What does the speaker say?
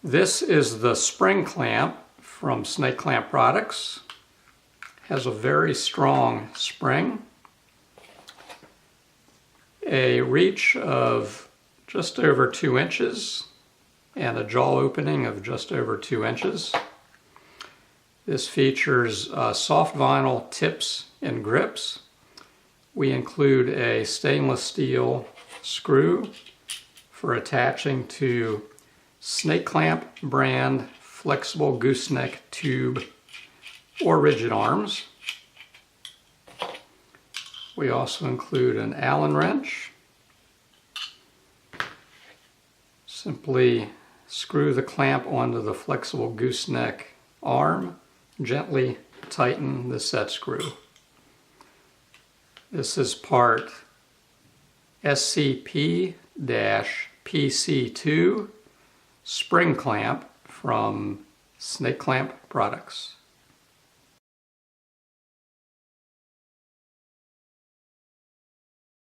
This is the spring clamp from Snake Clamp Products. Has a very strong spring, a reach of just over 2 inches, and a jaw opening of just over 2 inches. This features soft vinyl tips and grips. We include a stainless steel screw for attaching to Snake Clamp brand flexible gooseneck tube or rigid arms. We also include an Allen wrench. Simply screw the clamp onto the flexible gooseneck arm, gently tighten the set screw. This is part SCP-PC2 spring clamp from Snake Clamp Products.